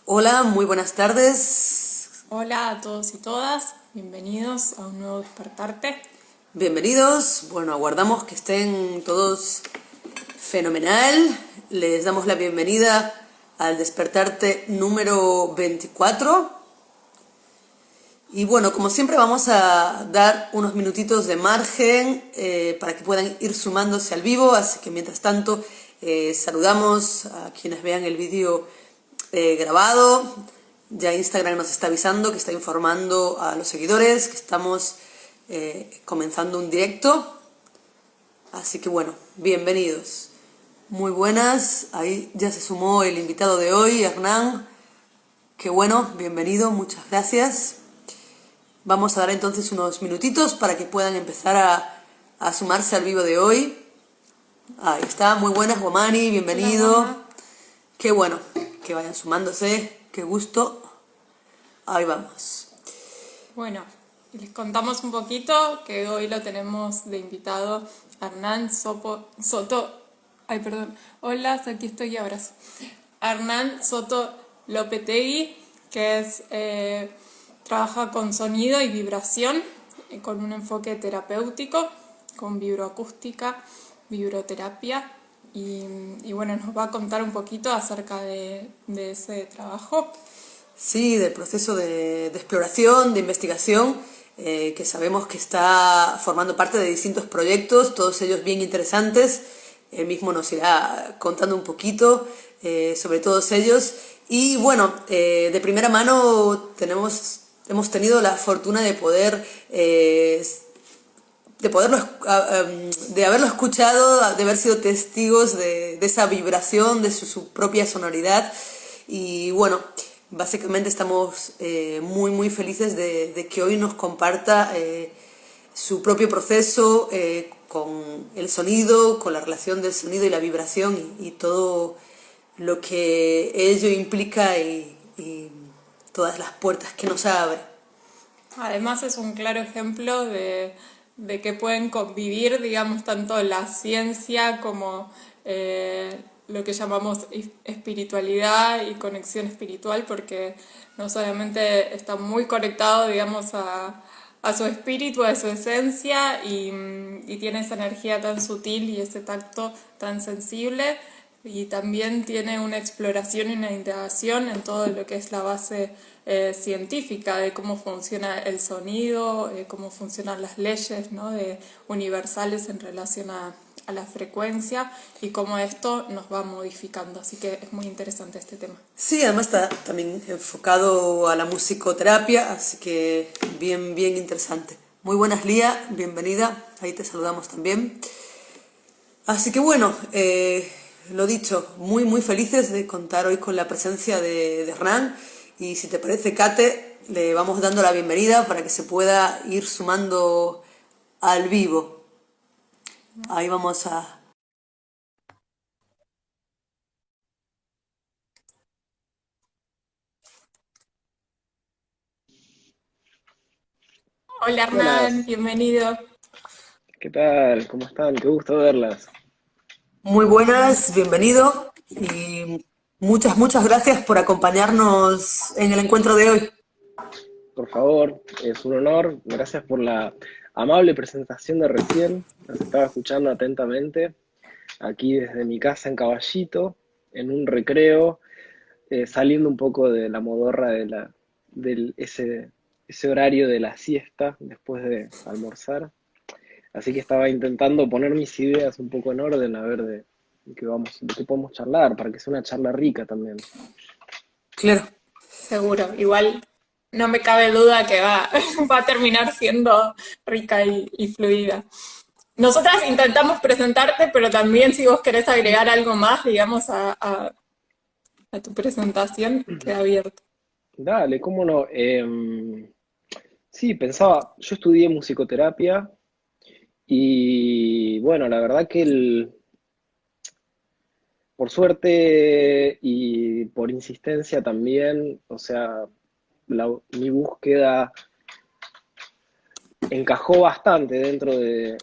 Hola, muy buenas tardes. Hola a todos y todas, bienvenidos a un nuevo despertarte. Bienvenidos. Bueno, aguardamos que estén todos fenomenal. Les damos la bienvenida al despertarte número 24. Y bueno, como siempre vamos a dar unos minutitos de margen para que puedan ir sumándose al vivo. Así que mientras tanto saludamos a quienes vean el vídeo grabado. Ya Instagram nos está avisando, que está informando a los seguidores que estamos comenzando un directo. Así que bueno, bienvenidos. Muy buenas. Ahí ya se sumó el invitado de hoy, Hernán. Qué bueno, bienvenido, muchas gracias. Vamos a dar entonces unos minutitos para que puedan empezar a sumarse al vivo de hoy. Ahí está, muy buenas, Guamani, Hola, bienvenido. Guama. Qué bueno, que vayan sumándose, qué gusto. Ahí vamos. Bueno, y les contamos un poquito que hoy lo tenemos de invitado a Hernán Soto. Ay, perdón. Hola, aquí estoy y abrazo. Hernán Soto Lopetegui, que trabaja con sonido y vibración, con un enfoque terapéutico, con vibroacústica, vibroterapia. Y bueno, nos va a contar un poquito acerca de ese trabajo. Sí, del proceso de exploración, de investigación, que sabemos que está formando parte de distintos proyectos, todos ellos bien interesantes. Él mismo nos irá contando un poquito sobre todos ellos. Y bueno, de primera mano hemos tenido la fortuna de poderlo, de haberlo escuchado, de haber sido testigos de esa vibración, de su propia sonoridad. Y bueno, básicamente estamos muy felices de que hoy nos comparta su propio proceso con el sonido, con la relación del sonido y la vibración y todo lo que ello implica y todas las puertas que nos abre. Además es un claro ejemplo de que pueden convivir, digamos, tanto la ciencia como lo que llamamos espiritualidad y conexión espiritual, porque no solamente está muy conectado, digamos, a su espíritu, a su esencia, y tiene esa energía tan sutil y ese tacto tan sensible, y también tiene una exploración y una indagación en todo lo que es la base científica de cómo funciona el sonido, cómo funcionan las leyes, ¿no? Universales en relación a la frecuencia y cómo esto nos va modificando. Así que es muy interesante este tema. Sí, además está también enfocado a la musicoterapia, así que bien interesante. Muy buenas, Lía, bienvenida, ahí te saludamos también. Así que bueno, lo dicho, muy felices de contar hoy con la presencia de Hernán. Y si te parece, Kate, le vamos dando la bienvenida para que se pueda ir sumando al vivo. Ahí vamos a... Hola Hernán, Buenas, bienvenido. ¿qué tal? ¿Cómo están? Qué gusto verlas. Muy buenas, bienvenido y muchas gracias por acompañarnos en el encuentro de hoy. Por favor, es un honor. Gracias por la amable presentación de recién. Las estaba escuchando atentamente. Aquí desde mi casa en Caballito, en un recreo, saliendo un poco de la modorra ese horario de la siesta después de almorzar. Así que estaba intentando poner mis ideas un poco en orden, a ver de qué podemos charlar, para que sea una charla rica también. Claro. Seguro, igual no me cabe duda que va a terminar siendo rica y fluida. Nosotras intentamos presentarte, pero también si vos querés agregar algo más, digamos, a tu presentación, queda abierto. Dale, cómo no. Sí, pensaba, yo estudié musicoterapia y bueno, la verdad que por suerte y por insistencia también, o sea, mi búsqueda encajó bastante dentro de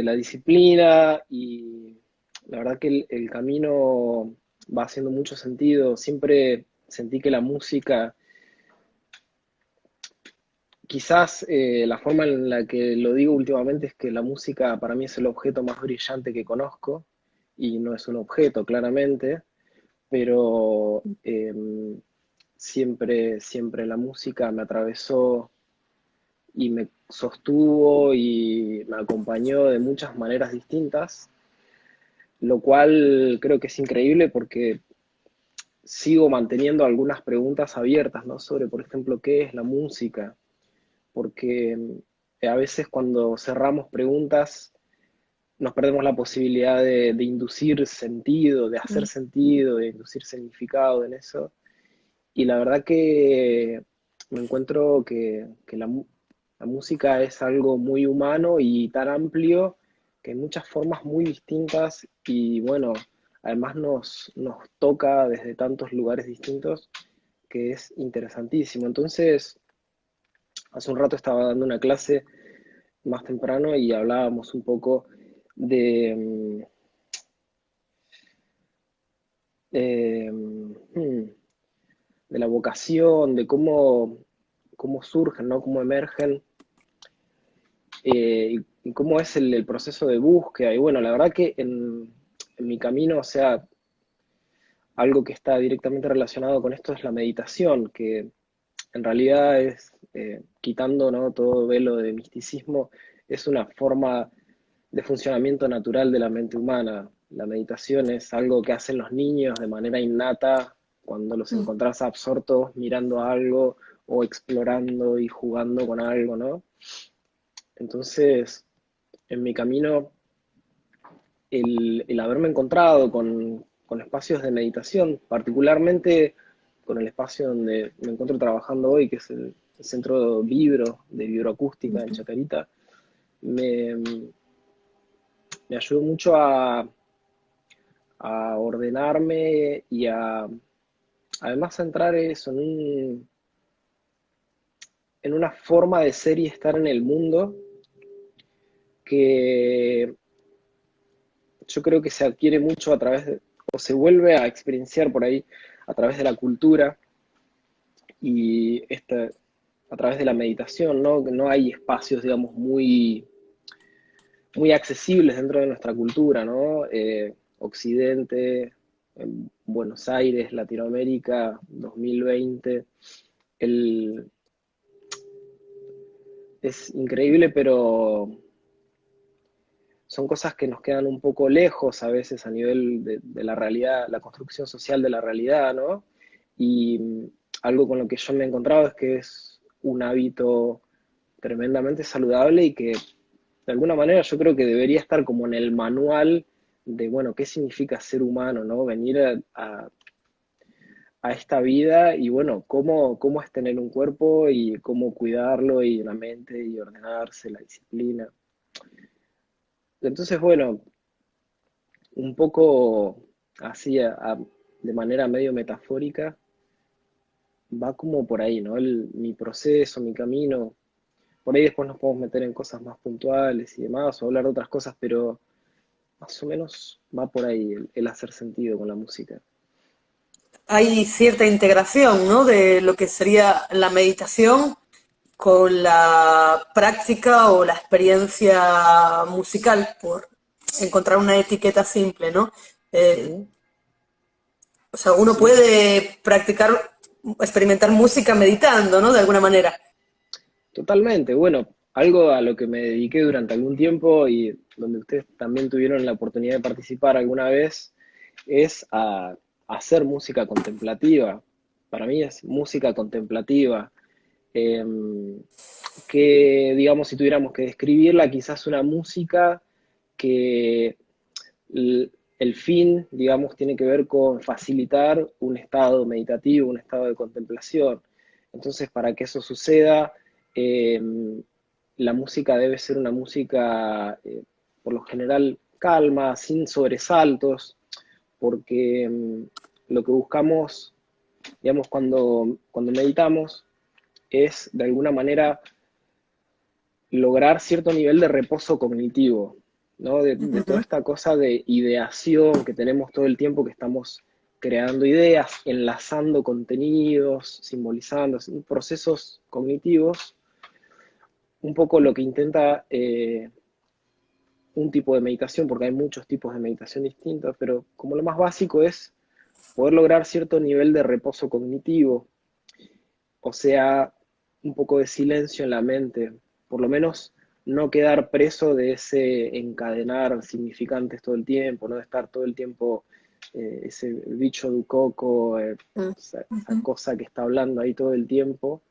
la disciplina y la verdad que el camino va haciendo mucho sentido. Siempre sentí que la música, quizás la forma en la que lo digo últimamente es que la música para mí es el objeto más brillante que conozco, y no es un objeto, claramente, pero siempre la música me atravesó y me sostuvo y me acompañó de muchas maneras distintas, lo cual creo que es increíble porque sigo manteniendo algunas preguntas abiertas, ¿no? Sobre, por ejemplo, qué es la música, porque a veces cuando cerramos preguntas nos perdemos la posibilidad de inducir sentido, de hacer sentido, de inducir significado en eso. Y la verdad que me encuentro que la música es algo muy humano y tan amplio, que hay muchas formas muy distintas y bueno, además nos toca desde tantos lugares distintos, que es interesantísimo. Entonces, hace un rato estaba dando una clase más temprano y hablábamos un poco de, eh, hmm, de la vocación, de cómo surgen, ¿no? Cómo emergen, y cómo es el proceso de búsqueda. Y bueno, la verdad que en mi camino, o sea, algo que está directamente relacionado con esto es la meditación, que en realidad es, quitando, ¿no?, todo velo de misticismo, es una forma de funcionamiento natural de la mente humana. La meditación es algo que hacen los niños de manera innata cuando los Mm. encontrás absortos mirando algo o explorando y jugando con algo, ¿no? Entonces, en mi camino, el haberme encontrado con espacios de meditación, particularmente con el espacio donde me encuentro trabajando hoy, que es el Centro Vibro, de Vibroacústica en Chacarita, me, me ayudó mucho a ordenarme y a además a entrar eso en una forma de ser y estar en el mundo que yo creo que se adquiere mucho a través de, o se vuelve a experienciar por ahí a través de la cultura y a través de la meditación, ¿no? No hay espacios, digamos, muy accesibles dentro de nuestra cultura, ¿no? Occidente, en Buenos Aires, Latinoamérica, 2020, el, es increíble, pero son cosas que nos quedan un poco lejos a veces a nivel de la realidad, la construcción social de la realidad, ¿no? Y algo con lo que yo me he encontrado es que es un hábito tremendamente saludable y que de alguna manera yo creo que debería estar como en el manual de, bueno, qué significa ser humano, ¿no? Venir a esta vida y, bueno, cómo es tener un cuerpo y cómo cuidarlo y una mente y ordenarse, la disciplina. Entonces, bueno, un poco así, de manera medio metafórica, va como por ahí, ¿no? Mi proceso, mi camino. Por ahí después nos podemos meter en cosas más puntuales y demás, o hablar de otras cosas, pero más o menos va por ahí el hacer sentido con la música. Hay cierta integración, ¿no?, de lo que sería la meditación con la práctica o la experiencia musical, por encontrar una etiqueta simple, ¿no? Eh, Ujú. o sea, uno Sí, puede practicar, experimentar música meditando, ¿no? De alguna manera. totalmente. Bueno, algo a lo que me dediqué durante algún tiempo y donde ustedes también tuvieron la oportunidad de participar alguna vez es a hacer música contemplativa. Para mí es música contemplativa. Eh, que, digamos, si tuviéramos que describirla, quizás una música que el fin, digamos, tiene que ver con facilitar un estado meditativo, un estado de contemplación. Entonces, para que eso suceda, eh, la música debe ser una música, por lo general, calma, sin sobresaltos, porque lo que buscamos, digamos, cuando meditamos, es de alguna manera lograr cierto nivel de reposo cognitivo, ¿no? De toda esta cosa de ideación que tenemos todo el tiempo, que estamos creando ideas, enlazando contenidos, simbolizando, procesos cognitivos, un poco lo que intenta un tipo de meditación, porque hay muchos tipos de meditación distintos, pero como lo más básico es poder lograr cierto nivel de reposo cognitivo, o sea, un poco de silencio en la mente, por lo menos no quedar preso de ese encadenar significantes todo el tiempo, no de estar todo el tiempo ese bicho du coco, esa Ujú. cosa que está hablando ahí todo el tiempo.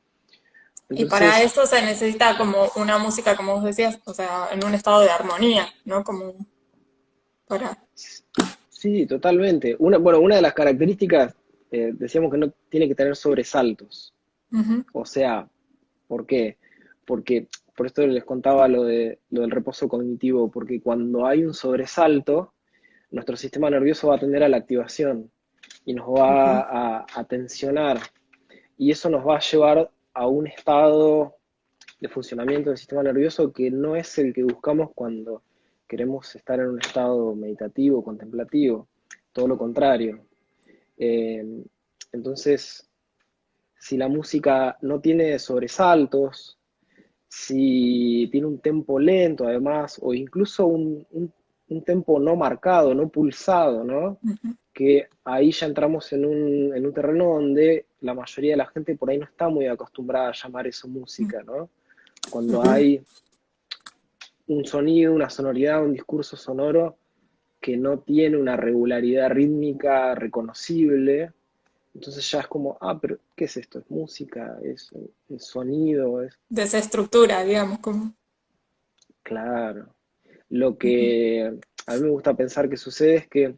Y para Entonces, eso se necesita como una música, como vos decías, o sea, en un estado de armonía, ¿no? Como para... sí, totalmente. Bueno, una de las características, decíamos que no tiene que tener sobresaltos. Ujú, O sea, ¿por qué? Porque, por esto les contaba lo del reposo cognitivo, porque cuando hay un sobresalto, nuestro sistema nervioso va a tender a la activación y nos va ujú, a tensionar. Y eso nos va a llevar a un estado de funcionamiento del sistema nervioso que no es el que buscamos cuando queremos estar en un estado meditativo, contemplativo, todo lo contrario. Eh, entonces, si la música no tiene sobresaltos, si tiene un tempo lento además, o incluso un tempo no marcado, no pulsado, ¿no? ujú, Que ahí ya entramos en un terreno donde la mayoría de la gente por ahí no está muy acostumbrada a llamar eso música, ¿no? Cuando ujú. hay un sonido, una sonoridad, un discurso sonoro que no tiene una regularidad rítmica reconocible, entonces ya es como, pero ¿qué es esto? ¿Es música? ¿Es sonido? ¿Es desestructura, digamos, como... claro? Lo Ujú, que a mí me gusta pensar que sucede es que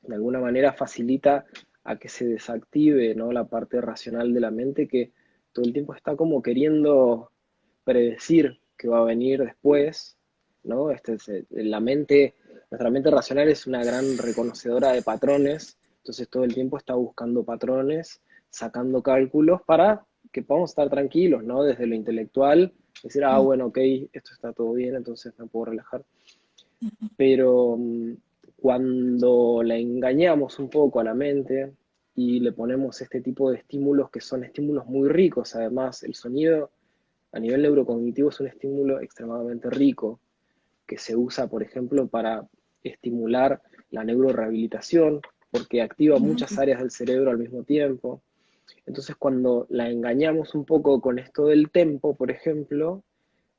de alguna manera facilita a que se desactive, ¿no? La parte racional de la mente que todo el tiempo está como queriendo predecir qué va a venir después, ¿no? Nuestra mente racional es una gran reconocedora de patrones, entonces todo el tiempo está buscando patrones, sacando cálculos para que podamos estar tranquilos, ¿no? Desde lo intelectual, decir, bueno, ok, esto está todo bien, entonces me puedo relajar. Pero cuando la engañamos un poco a la mente y le ponemos este tipo de estímulos que son estímulos muy ricos, además el sonido a nivel neurocognitivo es un estímulo extremadamente rico que se usa, por ejemplo, para estimular la neurorehabilitación, porque activa muchas áreas del cerebro al mismo tiempo. Entonces, cuando la engañamos un poco con esto del tempo, por ejemplo,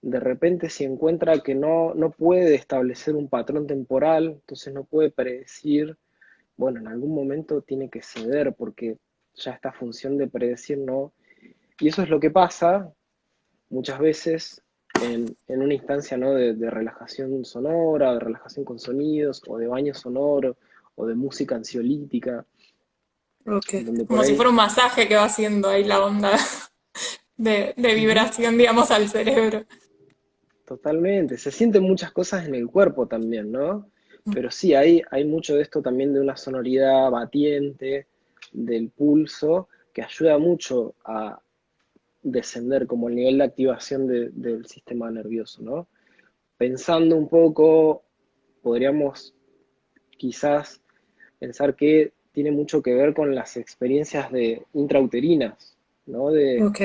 de repente si encuentra que no puede establecer un patrón temporal, entonces no puede predecir, bueno, en algún momento tiene que ceder porque ya esta función de predecir no. Y eso es lo que pasa muchas veces en una instancia, ¿no? de relajación sonora, de relajación con sonidos, o de baño sonoro, o de música ansiolítica, Ok. donde por como si ahí fuera un masaje que va haciendo ahí la onda de ujú, vibración, digamos, al cerebro. totalmente, se sienten muchas cosas en el cuerpo también, ¿no? Pero sí, hay mucho de esto también de una sonoridad batiente, del pulso, que ayuda mucho a descender como el nivel de activación del sistema nervioso, ¿no? Pensando un poco, podríamos quizás pensar que tiene mucho que ver con las experiencias intrauterinas, ¿no? De Ok.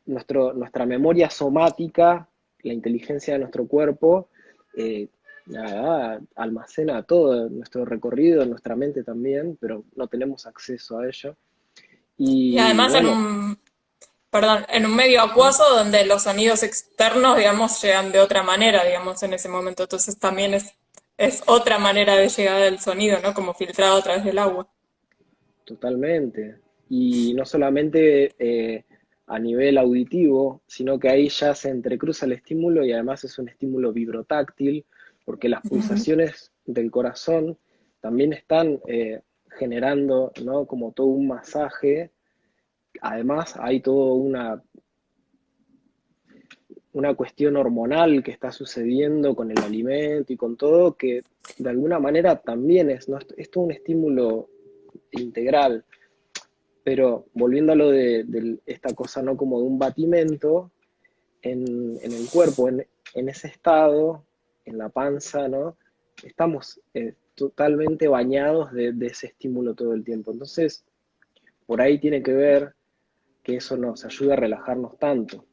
nuestra memoria somática, la inteligencia de nuestro cuerpo, eh, almacena todo nuestro recorrido, nuestra mente también, pero no tenemos acceso a ello. Y Y además bueno, perdón, en un medio ujú, acuoso donde los sonidos externos, digamos, llegan de otra manera, digamos, en ese momento. Entonces también es otra manera de llegar del sonido, ¿no? Como filtrado a través del agua. totalmente. Y no solamente a nivel auditivo, sino que ahí ya se entrecruza el estímulo y además es un estímulo vibrotáctil, porque las pulsaciones del corazón también están generando, ¿no? Como todo un masaje. Además hay toda una cuestión hormonal que está sucediendo con el alimento y con todo, que de alguna manera también ¿no? Es todo un estímulo integral. Pero volviendo a lo de esta cosa, ¿no? Como de un batimento en el cuerpo, en ese estado, en la panza, ¿no? Estamos totalmente bañados de ese estímulo todo el tiempo. Entonces, por ahí tiene que ver que eso nos ayuda a relajarnos tanto.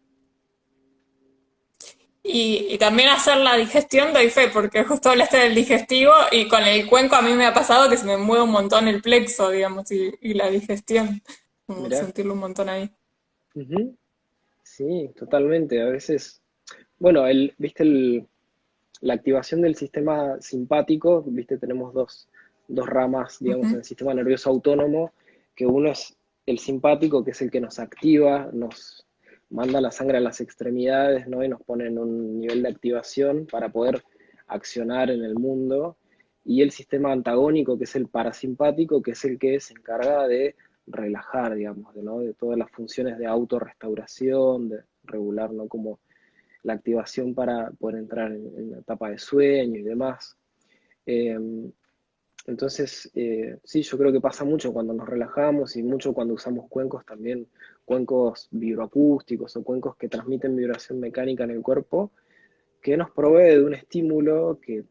Y también hacer la digestión doy fe, porque justo hablaste del digestivo y con el cuenco a mí me ha pasado que se me mueve un montón el plexo, digamos, y la digestión, como Mirá. sentirlo un montón ahí. Ujú. Sí, totalmente. A veces, bueno, la activación del sistema simpático, viste, tenemos dos ramas, digamos, en Ujú. el sistema nervioso autónomo, que uno es el simpático, que es el que nos activa, nos manda la sangre a las extremidades, ¿no? Y nos pone en un nivel de activación para poder accionar en el mundo. Y el sistema antagónico, que es el parasimpático, que es el que se encarga de relajar, digamos, ¿no? De todas las funciones de autorrestauración, de regular, ¿no? Como la activación para poder entrar en la etapa de sueño y demás. Eh, entonces, sí, yo creo que pasa mucho cuando nos relajamos y mucho cuando usamos cuencos también, cuencos vibroacústicos o cuencos que transmiten vibración mecánica en el cuerpo, que nos provee de un estímulo que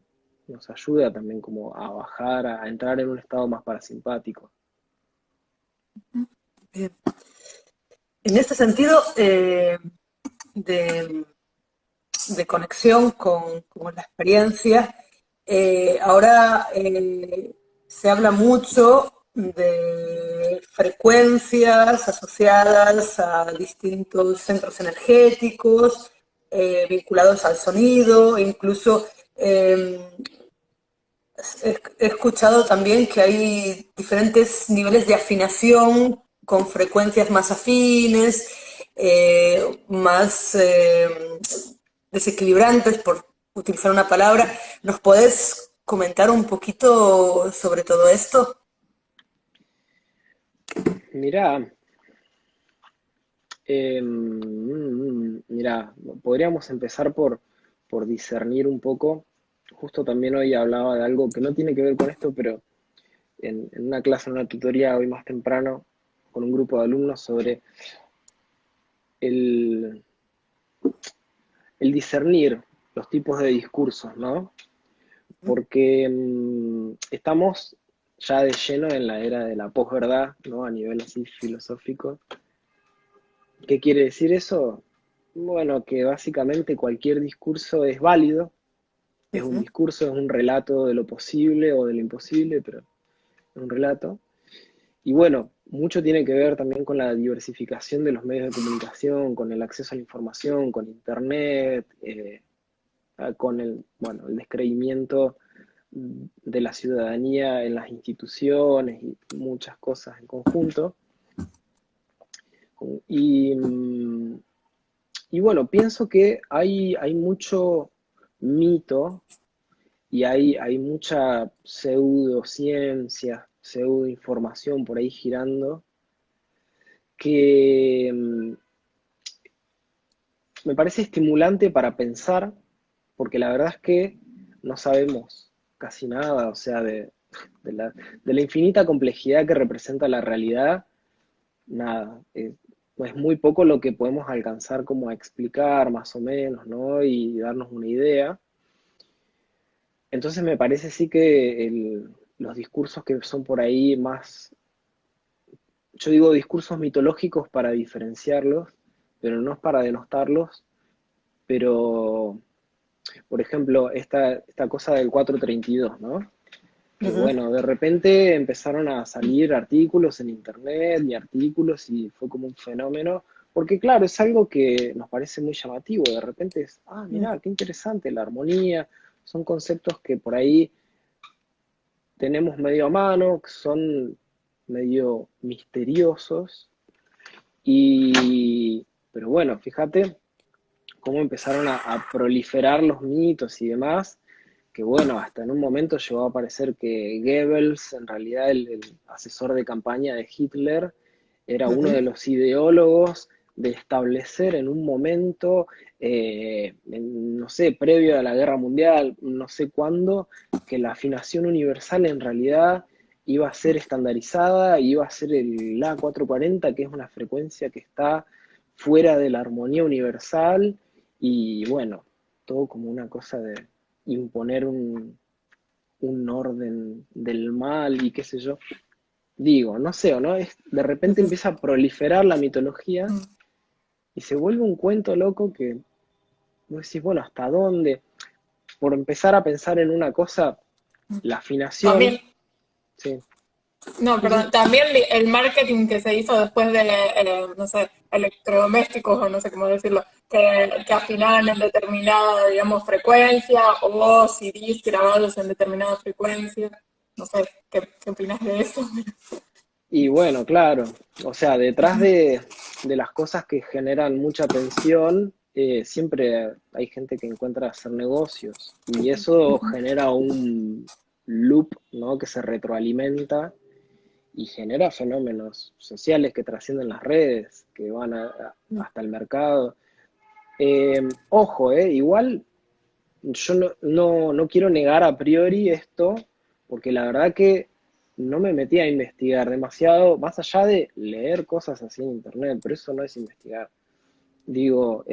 nos ayuda también como a bajar, a entrar en un estado más parasimpático. Bien. En este sentido, de, de conexión con la experiencia, ahora se habla mucho de frecuencias asociadas a distintos centros energéticos, vinculados al sonido, incluso he escuchado también que hay diferentes niveles de afinación con frecuencias más afines, más desequilibrantes, por utilizar una palabra. ¿Nos podés comentar un poquito sobre todo esto? Mirá, podríamos empezar por discernir un poco. Justo también hoy hablaba de algo que no tiene que ver con esto, pero en una clase, en una tutoría hoy más temprano, con un grupo de alumnos sobre el, el discernir los tipos de discursos, ¿no? Porque estamos ya de lleno en la era de la posverdad, ¿no? A nivel así filosófico. ¿Qué quiere decir eso? Bueno, que básicamente cualquier discurso es válido, es un Ujú. discurso, es un relato de lo posible o de lo imposible, pero es un relato. Y bueno, mucho tiene que ver también con la diversificación de los medios de comunicación, con el acceso a la información, con Internet, con el descreimiento de la ciudadanía en las instituciones y muchas cosas en conjunto. Y, y bueno, pienso que hay mucho mito y hay mucha pseudociencia, pseudoinformación por ahí girando que me parece estimulante para pensar, porque la verdad es que no sabemos casi nada, o sea, de la infinita complejidad que representa la realidad, nada. Es muy poco lo que podemos alcanzar como a explicar más o menos, ¿no? Y darnos una idea. Entonces me parece sí que los discursos que son por ahí más, yo digo discursos mitológicos para diferenciarlos, pero no es para denostarlos, pero por ejemplo, esta cosa del 432, ¿no? Que Ujú. bueno, de repente empezaron a salir artículos en internet y artículos y fue como un fenómeno, porque claro, es algo que nos parece muy llamativo, de repente es, mirá, qué interesante la armonía, son conceptos que por ahí tenemos medio a mano, que son medio misteriosos, pero bueno, fíjate cómo empezaron a proliferar los mitos y demás, que bueno, hasta en un momento llegó a parecer que Goebbels, en realidad el asesor de campaña de Hitler, era uno Ujú. de los ideólogos de establecer en un momento, no sé, previo a la guerra mundial, no sé cuándo, que la afinación universal en realidad iba a ser estandarizada, iba a ser el A440, que es una frecuencia que está fuera de la armonía universal, y bueno, todo como una cosa de imponer un orden del mal y qué sé yo. Digo, no sé, ¿o no? De repente empieza a proliferar la mitología y se vuelve un cuento loco que vos decís, bueno, ¿hasta dónde? Por empezar a pensar en una cosa, la afinación, También, sí, no, sí, sí. perdón, también el marketing que se hizo después de, no sé, electrodomésticos o no sé cómo decirlo, que afinaban en determinada, digamos, frecuencia o CDs grabados en determinada frecuencia. No sé, ¿qué opinas de eso? Y bueno, claro, o sea, detrás de las cosas que generan mucha tensión, siempre hay gente que encuentra hacer negocios y eso genera un loop, ¿no? Que se retroalimenta y genera fenómenos sociales que trascienden las redes, que van hasta el mercado. Ojo, igual yo no quiero negar a priori esto, porque la verdad que no me metí a investigar demasiado, más allá de leer cosas así en internet, pero eso no es investigar. Digo,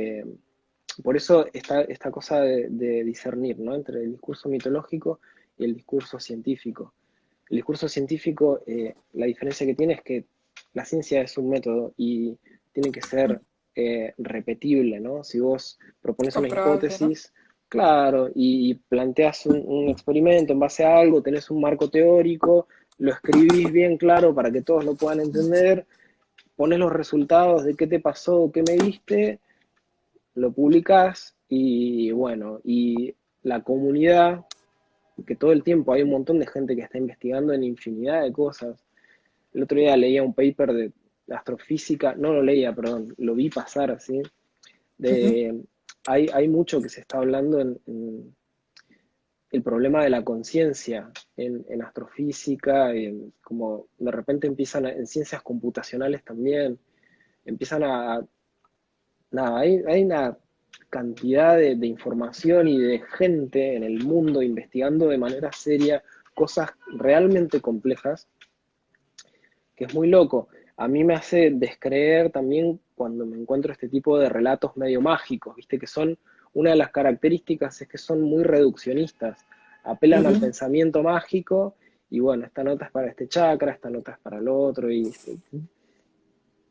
por eso esta cosa de discernir, ¿no? Entre el discurso mitológico y el discurso científico. El discurso científico, la diferencia que tiene es que la ciencia es un método y tiene que ser repetible, ¿no? Si vos propones una Comprobable, ¿no? hipótesis, claro, y planteas un experimento en base a algo, tenés un marco teórico, lo escribís bien claro para que todos lo puedan entender, pones los resultados de qué te pasó, qué mediste, lo publicás y bueno, y la comunidad, que todo el tiempo hay un montón de gente que está investigando en infinidad de cosas. El otro día leía un paper de astrofísica, no lo leía, perdón, lo vi pasar así, de, hay mucho que se está hablando en el problema de la conciencia en astrofísica, como de repente empiezan en ciencias computacionales también, empiezan nada, hay una cantidad de información y de gente en el mundo investigando de manera seria cosas realmente complejas, que es muy loco. A mí me hace descreer también cuando me encuentro este tipo de relatos medio mágicos, ¿viste? Que son, una de las características es que son muy reduccionistas, apelan al pensamiento mágico y bueno, esta nota es para este chakra, esta nota es para el otro, y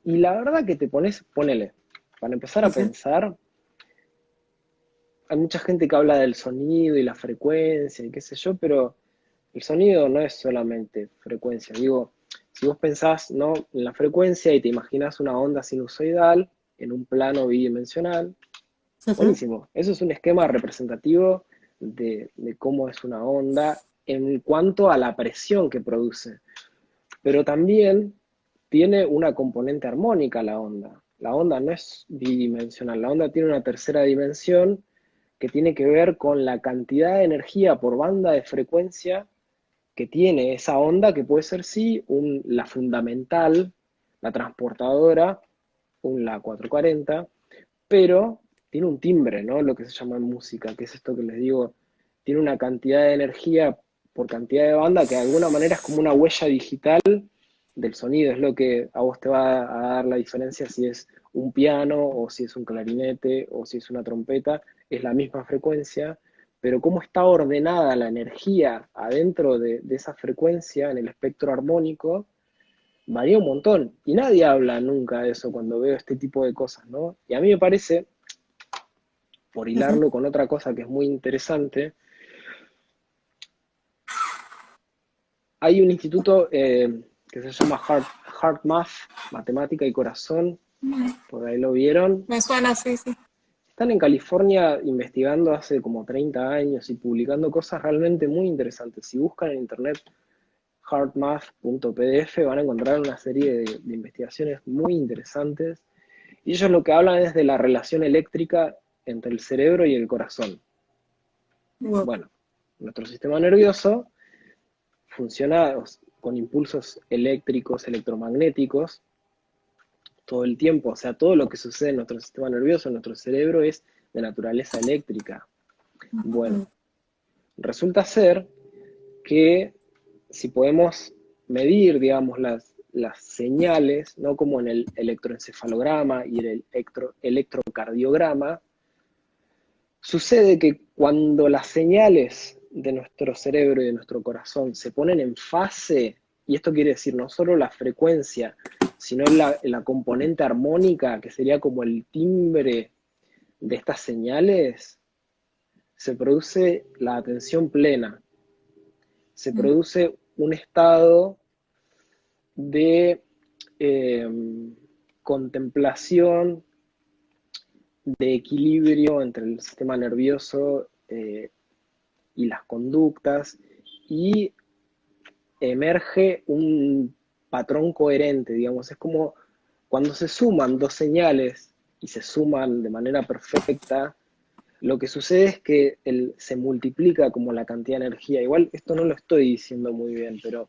la verdad que te ponele, para empezar a pensar, hay mucha gente que habla del sonido y la frecuencia y qué sé yo, pero el sonido no es solamente frecuencia. Digo, si vos pensás, ¿no?, en la frecuencia y te imaginás una onda sinusoidal en un plano bidimensional, buenísimo. Eso es un esquema representativo de cómo es una onda en cuanto a la presión que produce. Pero también tiene una componente armónica la onda. La onda no es bidimensional, la onda tiene una tercera dimensión que tiene que ver con la cantidad de energía por banda de frecuencia que tiene esa onda, que puede ser sí la fundamental, la transportadora, un La 440, pero tiene un timbre, ¿no? Lo que se llama en música, que es esto que les digo, tiene una cantidad de energía por cantidad de banda que de alguna manera es como una huella digital del sonido, es lo que a vos te va a dar la diferencia si es un piano o si es un clarinete o si es una trompeta, es la misma frecuencia, pero cómo está ordenada la energía adentro de esa frecuencia en el espectro armónico, varía un montón. Y nadie habla nunca de eso cuando veo este tipo de cosas, ¿no? Y a mí me parece, por hilarlo con otra cosa que es muy interesante, hay un instituto que se llama Heart Math, Matemática y Corazón, por ahí lo vieron. Me suena así, sí. Están en California investigando hace como 30 años y publicando cosas realmente muy interesantes. Si buscan en internet heartmath.pdf van a encontrar una serie de investigaciones muy interesantes. Y ellos lo que hablan es de la relación eléctrica entre el cerebro y el corazón. Wow. Bueno, nuestro sistema nervioso funciona con impulsos eléctricos, electromagnéticos, todo el tiempo. O sea, todo lo que sucede en nuestro sistema nervioso, en nuestro cerebro, es de naturaleza eléctrica. Bueno, resulta ser que si podemos medir, digamos, las señales, ¿no?, como en el electroencefalograma y el electrocardiograma, sucede que cuando las señales de nuestro cerebro y de nuestro corazón se ponen en fase, y esto quiere decir no solo la frecuencia, sino la componente armónica, que sería como el timbre de estas señales, se produce la atención plena, se produce un estado de contemplación, de equilibrio entre el sistema nervioso y las conductas, y emerge un patrón coherente, digamos. Es como cuando se suman dos señales y se suman de manera perfecta, lo que sucede es que se multiplica como la cantidad de energía. Igual esto no lo estoy diciendo muy bien, pero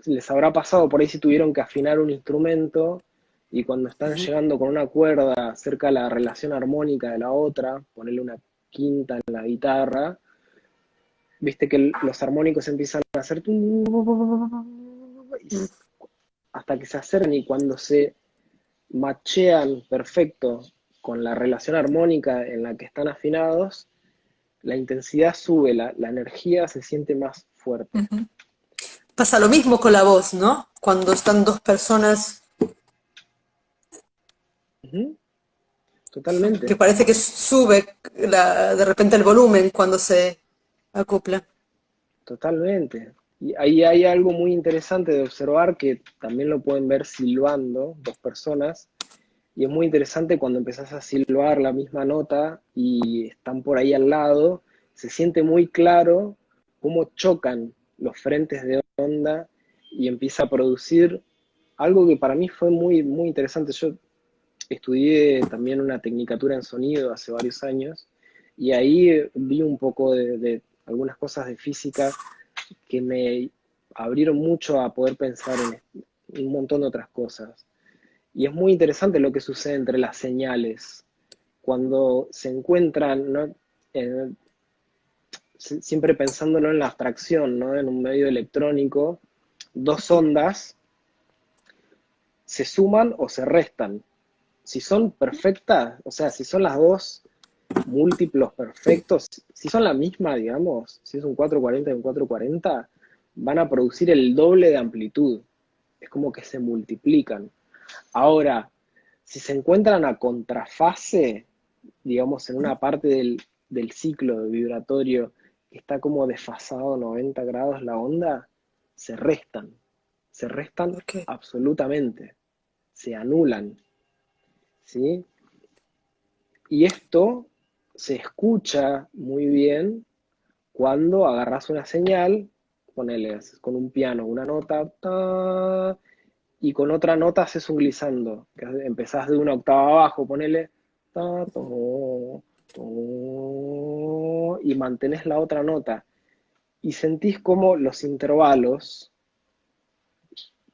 les habrá pasado por ahí si tuvieron que afinar un instrumento y cuando están llegando con una cuerda cerca de la relación armónica de la otra, ponerle una quinta en la guitarra, viste que los armónicos empiezan a hacer hasta que se acercan, y cuando se machean perfecto con la relación armónica en la que están afinados, la intensidad sube, la energía se siente más fuerte. Pasa lo mismo con la voz, ¿no? Cuando están dos personas Totalmente. que parece que sube de repente el volumen cuando se acopla. Totalmente. Y ahí hay algo muy interesante de observar, que también lo pueden ver silbando dos personas, y es muy interesante cuando empezás a silbar la misma nota y están por ahí al lado, se siente muy claro cómo chocan los frentes de onda y empieza a producir algo que para mí fue muy, muy interesante. Yo estudié también una tecnicatura en sonido hace varios años, y ahí vi un poco de algunas cosas de física que me abrieron mucho a poder pensar en un montón de otras cosas. Y es muy interesante lo que sucede entre las señales. Cuando se encuentran, ¿no? Siempre pensándolo en la abstracción, ¿no? En un medio electrónico, dos ondas se suman o se restan. Si son perfectas, o sea, si son las dos múltiplos perfectos, si son la misma, digamos, si es un 440 y un 440, van a producir el doble de amplitud. Es como que se multiplican. Ahora, si se encuentran a contrafase, digamos, en una parte del ciclo vibratorio que está como desfasado 90 grados la onda, se restan Okay. absolutamente, se anulan, ¿sí? Y esto se escucha muy bien cuando agarras una señal, ponele con un piano una nota, ta, y con otra nota haces un glissando, que empezás de una octava abajo, ponele, ta, to, to, y mantenés la otra nota. Y sentís como los intervalos,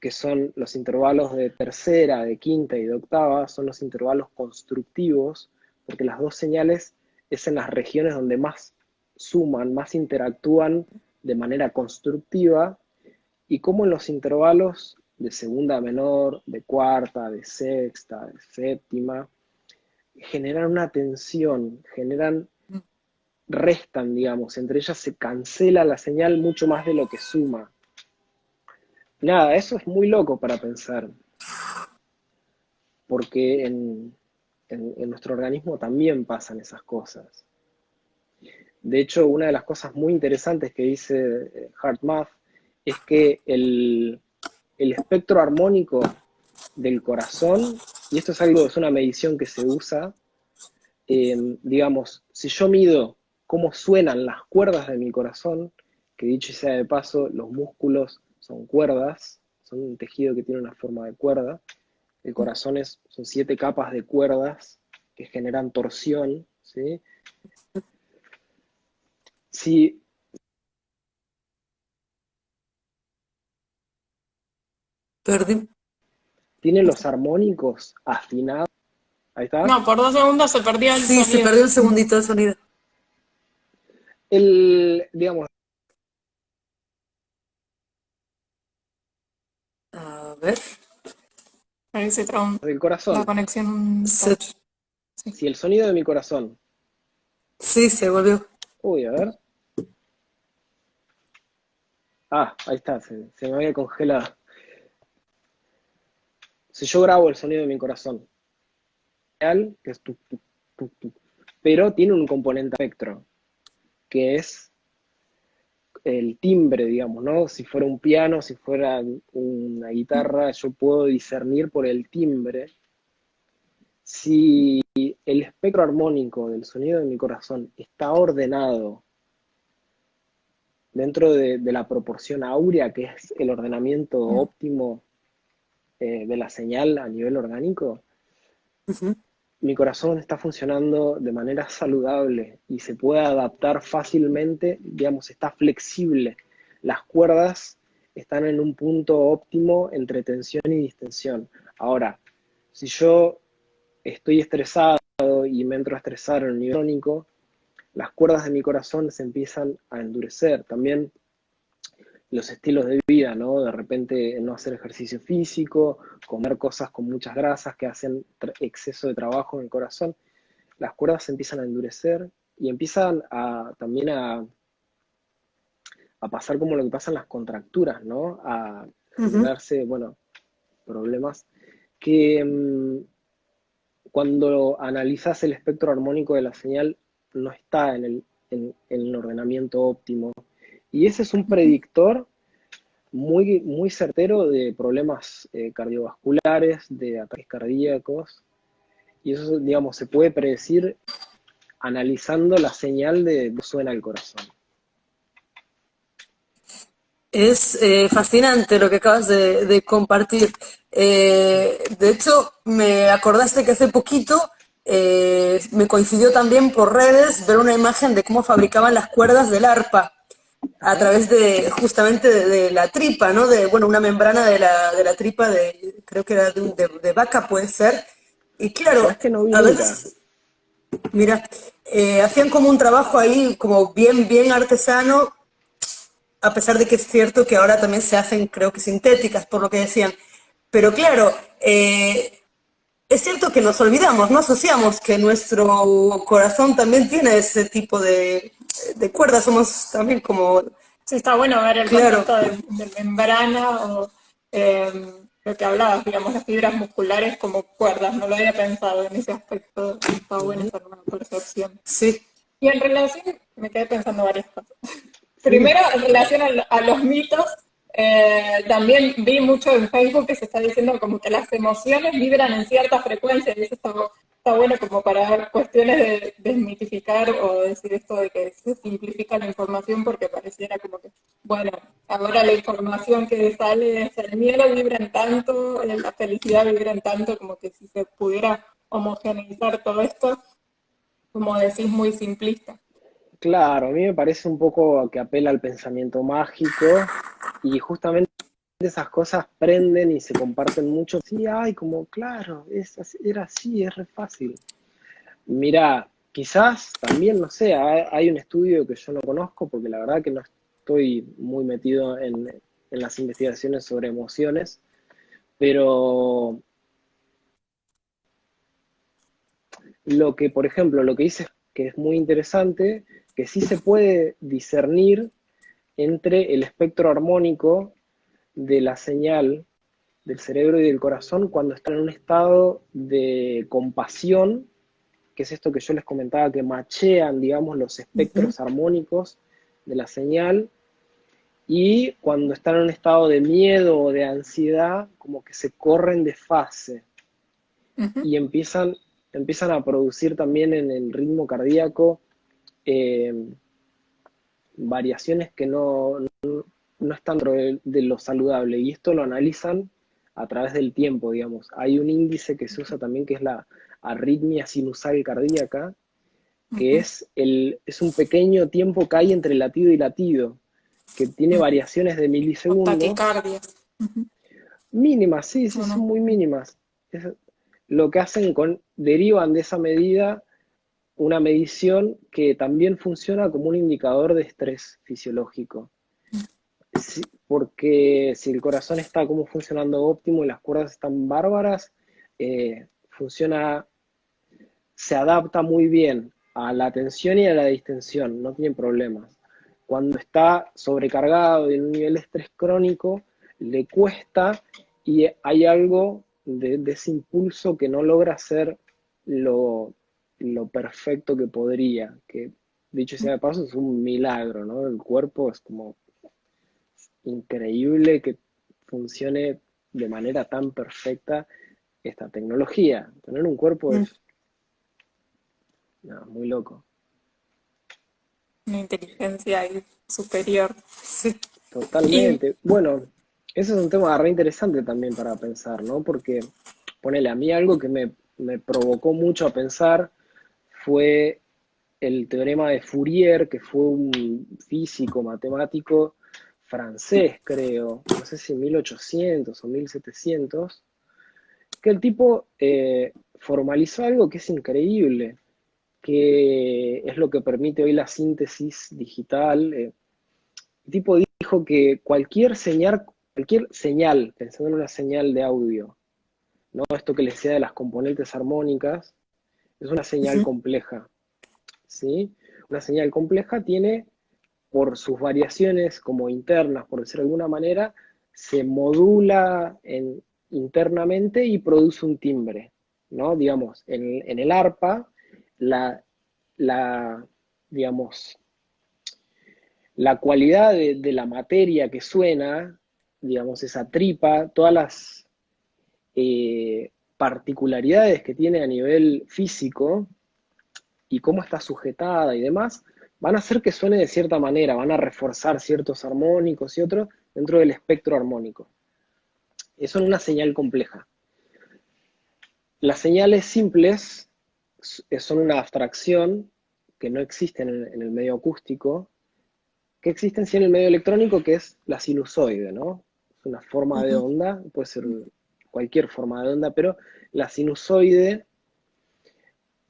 que son los intervalos de tercera, de quinta y de octava, son los intervalos constructivos, porque las dos señales es en las regiones donde más suman, más interactúan de manera constructiva, y como en los intervalos de segunda menor, de cuarta, de sexta, de séptima, generan una tensión, restan, digamos, entre ellas se cancela la señal mucho más de lo que suma. Nada, eso es muy loco para pensar, porque en nuestro organismo también pasan esas cosas. De hecho, una de las cosas muy interesantes que dice HeartMath es que el espectro armónico del corazón, y esto es algo, es una medición que se usa, digamos, si yo mido cómo suenan las cuerdas de mi corazón, que dicho sea de paso, los músculos son cuerdas, son un tejido que tiene una forma de cuerda, el corazón son 7 capas de cuerdas que generan torsión, ¿sí? Si Perdí. tiene los armónicos afinados, ahí está, No, por 2 segundos se perdió el Sí, se sonido. perdió un segundito el sonido. digamos, A ver. Ahí se trabó del la corazón, conexión un Se- touch. Sí. si el sonido de mi corazón, sí, se volvió. uy, a ver, Ahí está, se me había congelado. Si yo grabo el sonido de mi corazón, real, que es tuc, tuc, tuc, tuc, pero tiene un componente espectro, que es el timbre, digamos, ¿no? Si fuera un piano, si fuera una guitarra, yo puedo discernir por el timbre. Si el espectro armónico del sonido de mi corazón está ordenado dentro de la proporción áurea, que es el ordenamiento óptimo de la señal a nivel orgánico, Ujú. mi corazón está funcionando de manera saludable y se puede adaptar fácilmente, digamos, está flexible. Las cuerdas están en un punto óptimo entre tensión y distensión. Ahora, si yo estoy estresado y me entro a estresar en el nivel crónico, las cuerdas de mi corazón se empiezan a endurecer. También los estilos de vida, ¿no? De repente no hacer ejercicio físico, comer cosas con muchas grasas que hacen exceso de trabajo en el corazón, las cuerdas se empiezan a endurecer y empiezan también a pasar como lo que pasa en las contracturas, ¿no? A Ujú. generarse, bueno, problemas que cuando analizas el espectro armónico de la señal no está en el ordenamiento óptimo. Y ese es un predictor muy certero de problemas cardiovasculares, de ataques cardíacos, y eso, digamos, se puede predecir analizando la señal de suena el corazón. Es fascinante lo que acabas de compartir. De hecho, me acordaste que hace poquito me coincidió también por redes ver una imagen de cómo fabricaban las cuerdas del arpa a Ajá. través de justamente de la tripa, ¿no? De, bueno, una membrana de la tripa de, creo que era de vaca, puede ser. Y claro, ¿Sabes que no vi a nunca? veces, mira, hacían como un trabajo ahí como bien artesano, a pesar de que es cierto que ahora también se hacen, creo que sintéticas, por lo que decían. Pero claro, es cierto que nos olvidamos, no asociamos que nuestro corazón también tiene ese tipo de cuerdas, somos también como, Sí, está bueno ver el claro, concepto de membrana o lo que hablabas, digamos, las fibras musculares como cuerdas. No lo había pensado en ese aspecto. Está buena Ujú. esa nueva percepción. sí. Y en relación, me quedé pensando varias cosas. Sí, Primero, en relación a los mitos, también vi mucho en Facebook que se está diciendo como que las emociones vibran en cierta frecuencia, y eso está bueno como para ver cuestiones de desmitificar o decir esto de que se simplifica la información porque pareciera como que, bueno, ahora la información que sale es el miedo vibra en tanto, la felicidad vibra en tanto, como que si se pudiera homogeneizar todo esto, como decís, muy simplista. claro, a mí me parece un poco que apela al pensamiento mágico y justamente esas cosas prenden y se comparten mucho. Sí, ay, como claro, era así, es re fácil. Mira, quizás también, no sé, hay un estudio que yo no conozco porque la verdad que no estoy muy metido en las investigaciones sobre emociones, pero lo que, por ejemplo, lo que dice que es muy interesante, que sí se puede discernir entre el espectro armónico de la señal del cerebro y del corazón cuando están en un estado de compasión, que es esto que yo les comentaba, que machean, digamos, los Ujú. espectros armónicos de la señal, y cuando están en un estado de miedo o de ansiedad, como que se corren de fase Ujú. y empiezan a producir también en el ritmo cardíaco eh, variaciones que no están dentro de lo saludable, y esto lo analizan a través del tiempo, digamos. Hay un índice que se usa también que es la arritmia sinusal cardíaca, que es un pequeño tiempo que hay entre latido y latido, que tiene variaciones de O milisegundos, taquicardia. mínimas, sí, sí, ¿O son no? muy mínimas. Lo que hacen derivan de esa medida una medición que también funciona como un indicador de estrés fisiológico. Porque si el corazón está como funcionando óptimo y las cuerdas están bárbaras, funciona, se adapta muy bien a la tensión y a la distensión, no tienen problemas. cuando está sobrecargado y en un nivel de estrés crónico, le cuesta y hay algo de ese impulso que no logra hacer lo perfecto que podría, que dicho sea de paso es un milagro, ¿no? El cuerpo es como increíble que funcione de manera tan perfecta esta tecnología. Tener un cuerpo Mm. es no, muy loco. Una inteligencia ahí superior. Sí. Y Totalmente. Bueno, ese es un tema re interesante también para pensar, ¿no? Porque, ponele, a mí algo que me provocó mucho a pensar fue el teorema de Fourier, que fue un físico, matemático francés, creo, no sé si 1800 o 1700, que el tipo formalizó algo que es increíble, que es lo que permite hoy la síntesis digital. El tipo dijo que cualquier señal, pensando en una señal de audio, ¿no? Esto que le sea de las componentes armónicas, es una señal Ujú. compleja, ¿sí? Una señal compleja tiene, por sus variaciones como internas, por decirlo de alguna manera, se modula internamente y produce un timbre, ¿no? Digamos, en el arpa, la, la, digamos, la cualidad de la materia que suena, digamos, esa tripa, todas las particularidades que tiene a nivel físico y cómo está sujetada y demás, van a hacer que suene de cierta manera, van a reforzar ciertos armónicos y otros dentro del espectro armónico. Eso es una señal compleja. Las señales simples son una abstracción que no existen en el medio acústico, que existen sí en el medio electrónico, que es la sinusoide, ¿no? Es una forma de Ujú. onda, puede ser cualquier forma de onda, pero la sinusoide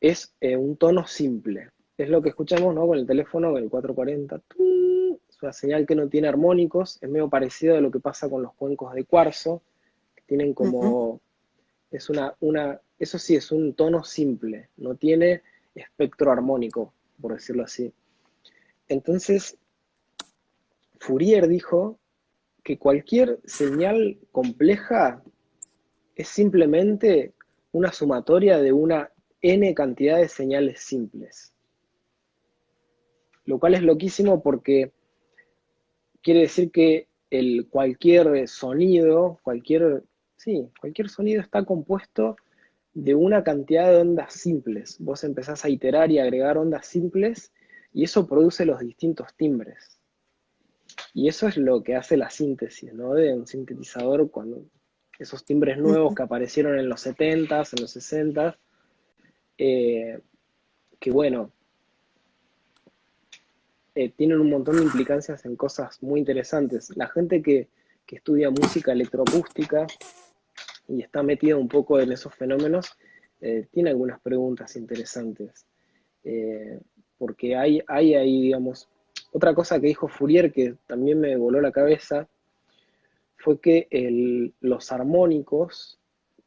es un tono simple. Es lo que escuchamos, ¿no? Con el teléfono, con el 440. Es una señal que no tiene armónicos, es medio parecido a lo que pasa con los cuencos de cuarzo, que tienen Ujú. como, es eso sí, es un tono simple, no tiene espectro armónico, por decirlo así. Entonces, Fourier dijo que cualquier señal compleja es simplemente una sumatoria de una n cantidad de señales simples. Lo cual es loquísimo porque quiere decir que cualquier sonido, cualquier sonido está compuesto de una cantidad de ondas simples. Vos empezás a iterar y agregar ondas simples y eso produce los distintos timbres. Y eso es lo que hace la síntesis, ¿no? De un sintetizador cuando esos timbres nuevos que aparecieron en los 70s, en los 60s, eh, que bueno, tienen un montón de implicancias en cosas muy interesantes. La gente que estudia música electroacústica y está metida un poco en esos fenómenos, tiene algunas preguntas interesantes. Eh, Porque hay ahí, digamos, otra cosa que dijo Fourier que también me voló la cabeza, fue que los armónicos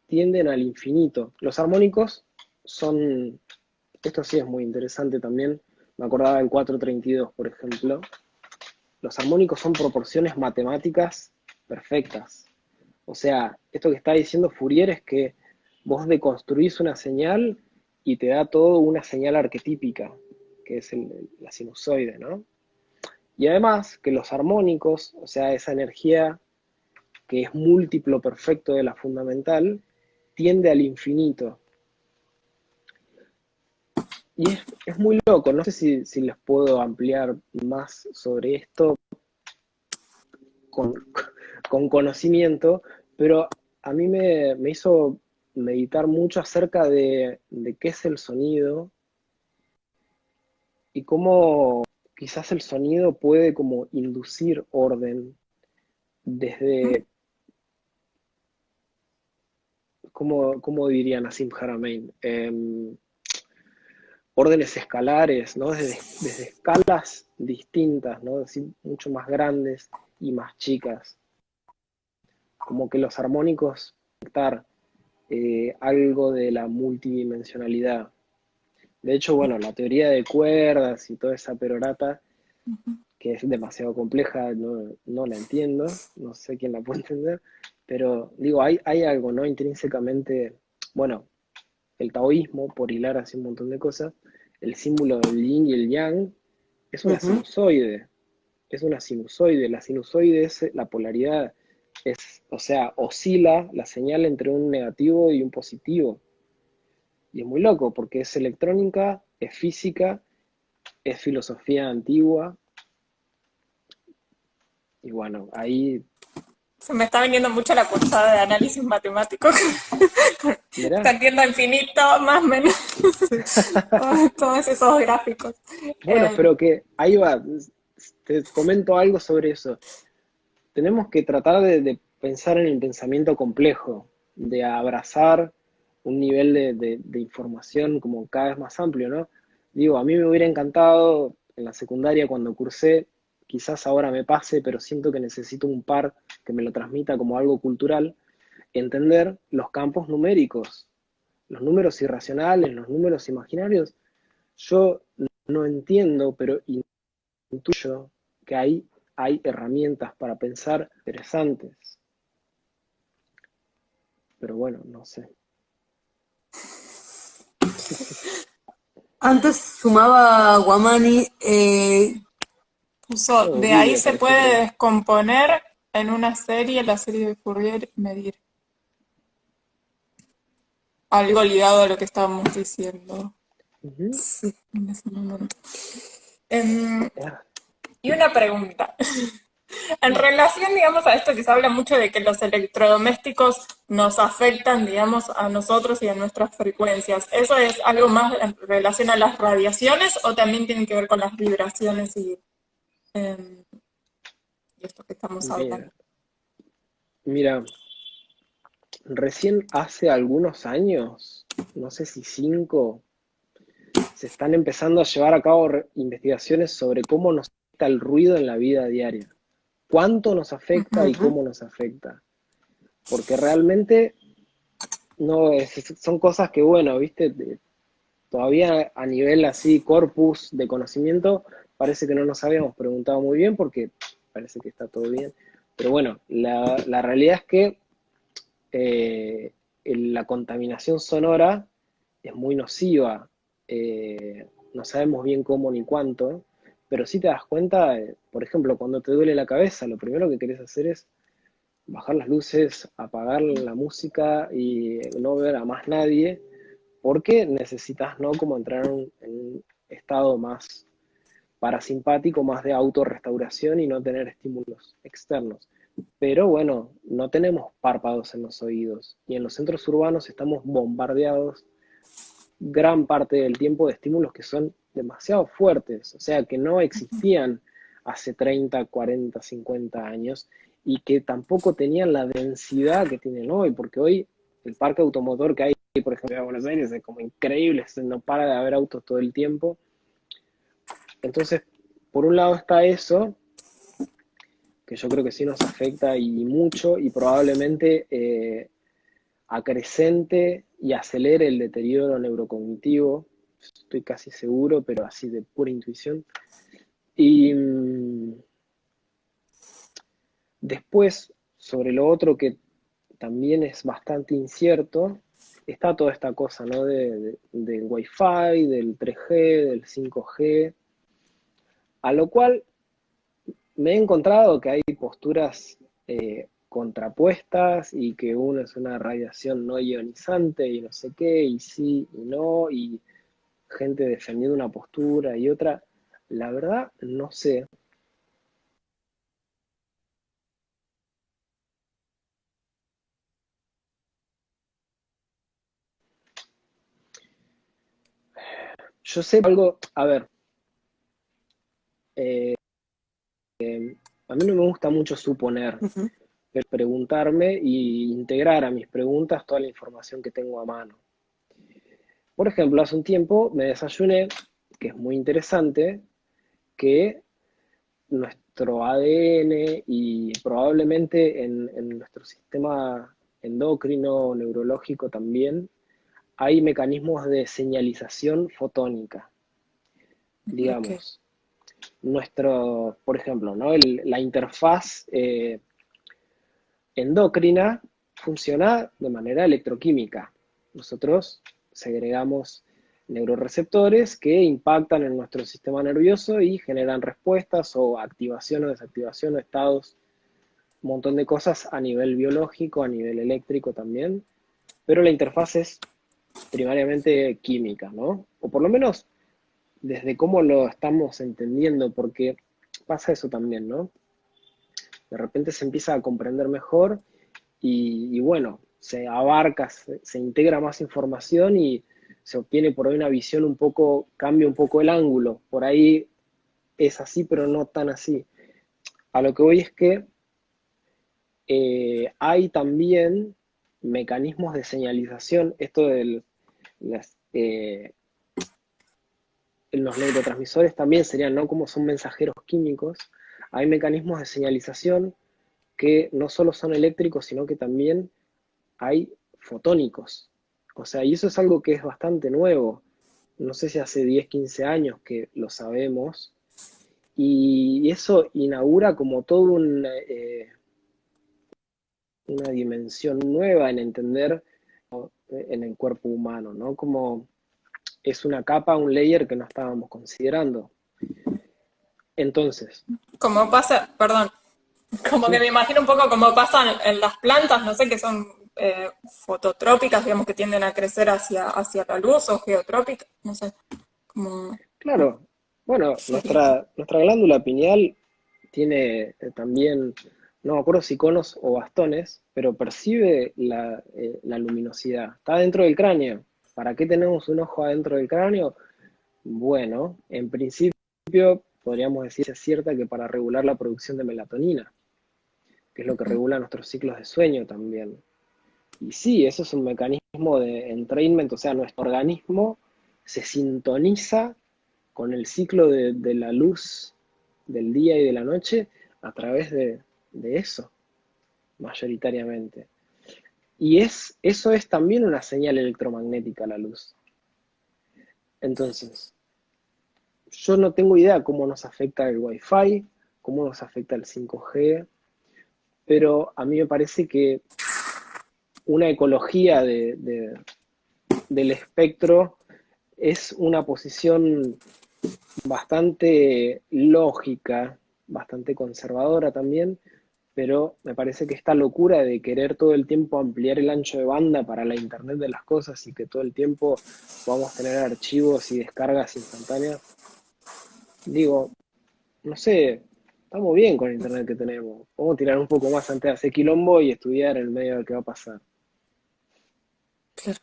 tienden al infinito. Los armónicos son, esto sí es muy interesante también, me acordaba del 432, por ejemplo. Los armónicos son proporciones matemáticas perfectas. O sea, esto que está diciendo Fourier es que vos deconstruís una señal y te da todo una señal arquetípica, que es la sinusoide, ¿no? Y además que los armónicos, o sea, esa energía que es múltiplo perfecto de la fundamental, tiende al infinito. Y es muy loco, no sé si les puedo ampliar más sobre esto con, con conocimiento, pero a mí me hizo meditar mucho acerca de qué es el sonido y cómo quizás el sonido puede como inducir orden desde, ¿cómo diría Nassim Haramein? Órdenes escalares, ¿no? Desde escalas distintas, ¿no? Así, mucho más grandes y más chicas. Como que los armónicos estar algo de la multidimensionalidad. De hecho, bueno, la teoría de cuerdas y toda esa perorata que es demasiado compleja, no la entiendo, no sé quién la puede entender, pero digo, hay algo, ¿no? Intrínsecamente, bueno, el taoísmo, por hilar así un montón de cosas, el símbolo del yin y el yang es una Ujú. sinusoide, es una sinusoide, la sinusoide es la polaridad, es, o sea, oscila la señal entre un negativo y un positivo. Y es muy loco porque es electrónica, es física, es filosofía antigua, y bueno, ahí, Se me está viniendo mucho la cursada de análisis matemático. mirá, Extendiendo a infinito, más o menos. Todos esos gráficos. bueno, Eh, pero que ahí va, te comento algo sobre eso. Tenemos que tratar de pensar en el pensamiento complejo, de abrazar un nivel de información como cada vez más amplio, ¿no? Digo, a mí me hubiera encantado en la secundaria cuando cursé, quizás ahora me pase, pero siento que necesito un par que me lo transmita como algo cultural, entender los campos numéricos, los números irracionales, los números imaginarios. Yo no entiendo, pero intuyo que ahí hay herramientas para pensar interesantes, pero bueno, no sé. Antes sumaba Guamani, puso, Oh, de ahí Billy se apareció por puede ahí. descomponer en una serie, la serie de Fourier, medir. Algo ligado a lo que estábamos diciendo Ujú. en ese momento. Em, Ah, y una pregunta. En relación, digamos, a esto que se habla mucho de que los electrodomésticos nos afectan, digamos, a nosotros y a nuestras frecuencias, ¿eso es algo más en relación a las radiaciones o también tiene que ver con las vibraciones em, y esto que estamos hablando? mira, mira, recién hace algunos años, no sé si 5, se están empezando a llevar a cabo investigaciones sobre cómo nos afecta el ruido en la vida diaria, cuánto nos afecta y ujú. cómo nos afecta, porque realmente no son cosas que, bueno, viste, todavía a nivel así corpus de conocimiento parece que no nos habíamos preguntado muy bien porque parece que está todo bien, pero bueno, la realidad es que eh, la contaminación sonora es muy nociva, no sabemos bien cómo ni cuánto, pero si te das cuenta, por ejemplo, cuando te duele la cabeza, lo primero que querés hacer es bajar las luces, apagar la música y no ver a más nadie, porque necesitas, ¿no? Como entrar en un estado más parasimpático, más de autorrestauración y no tener estímulos externos. Pero bueno, no tenemos párpados en los oídos y en los centros urbanos estamos bombardeados gran parte del tiempo de estímulos que son demasiado fuertes, o sea, que no existían hace 30, 40, 50 años y que tampoco tenían la densidad que tienen hoy, porque hoy el parque automotor que hay, por ejemplo, en Buenos Aires es como increíble, no para de haber autos todo el tiempo. Entonces, por un lado está eso, que yo creo que sí nos afecta y mucho, y probablemente acrecente y acelere el deterioro neurocognitivo, estoy casi seguro, pero así de pura intuición. Y después, sobre lo otro que también es bastante incierto, está toda esta cosa, ¿no? Del Wi-Fi, del 3G, del 5G, a lo cual me he encontrado que hay posturas contrapuestas y que uno es una radiación no ionizante y no sé qué, y sí y no, y gente defendiendo una postura y otra. La verdad, no sé. Yo sé algo, a ver, eh, a mí no me gusta mucho suponer, Ujú. pero preguntarme e integrar a mis preguntas toda la información que tengo a mano. Por ejemplo, hace un tiempo me desayuné, que es muy interesante, que nuestro ADN y probablemente en nuestro sistema endocrino, neurológico también, hay mecanismos de señalización fotónica, Ok. digamos. por ejemplo, ¿no? La interfaz endocrina funciona de manera electroquímica. Nosotros segregamos neuroreceptores que impactan en nuestro sistema nervioso y generan respuestas o activación o desactivación o estados, un montón de cosas a nivel biológico, a nivel eléctrico también, pero la interfaz es primariamente química, ¿no? O por lo menos desde cómo lo estamos entendiendo, porque pasa eso también, ¿no? De repente se empieza a comprender mejor y bueno, se abarca, se integra más información y se obtiene por ahí una visión un poco, cambia un poco el ángulo. Por ahí es así, pero no tan así. A lo que voy es que hay también mecanismos de señalización, esto de las, los neurotransmisores también serían, ¿no? Como son mensajeros químicos, hay mecanismos de señalización que no solo son eléctricos, sino que también hay fotónicos. O sea, y eso es algo que es bastante nuevo. No sé si hace 10, 15 años que lo sabemos. Y eso inaugura como todo una dimensión nueva en entender en el cuerpo humano, ¿no? Como es una capa, un layer que no estábamos considerando. Entonces, Como pasa, perdón, como que sí, me imagino un poco como pasa en las plantas, no sé, que son fototrópicas, digamos, que tienden a crecer hacia la luz o geotrópicas, no sé, como claro. Bueno, sería. nuestra glándula pineal tiene también, no me acuerdo si conos o bastones, pero percibe la luminosidad. Está dentro del cráneo. ¿Para qué tenemos un ojo adentro del cráneo? Bueno, en principio podríamos decir que es cierta que para regular la producción de melatonina, que es lo que regula nuestros ciclos de sueño también. Y sí, eso es un mecanismo de entrainment, o sea, nuestro organismo se sintoniza con el ciclo de la luz del día y de la noche a través de eso, mayoritariamente. Y eso es también una señal electromagnética, la luz. Entonces, yo no tengo idea cómo nos afecta el Wi-Fi, cómo nos afecta el 5G, pero a mí me parece que una ecología del espectro es una posición bastante lógica, bastante conservadora también, pero me parece que esta locura de querer todo el tiempo ampliar el ancho de banda para la Internet de las cosas y que todo el tiempo podamos tener archivos y descargas instantáneas, digo, no sé, estamos bien con el Internet que tenemos, podemos tirar un poco más antes de hacer quilombo y estudiar en medio de qué va a pasar. Claro.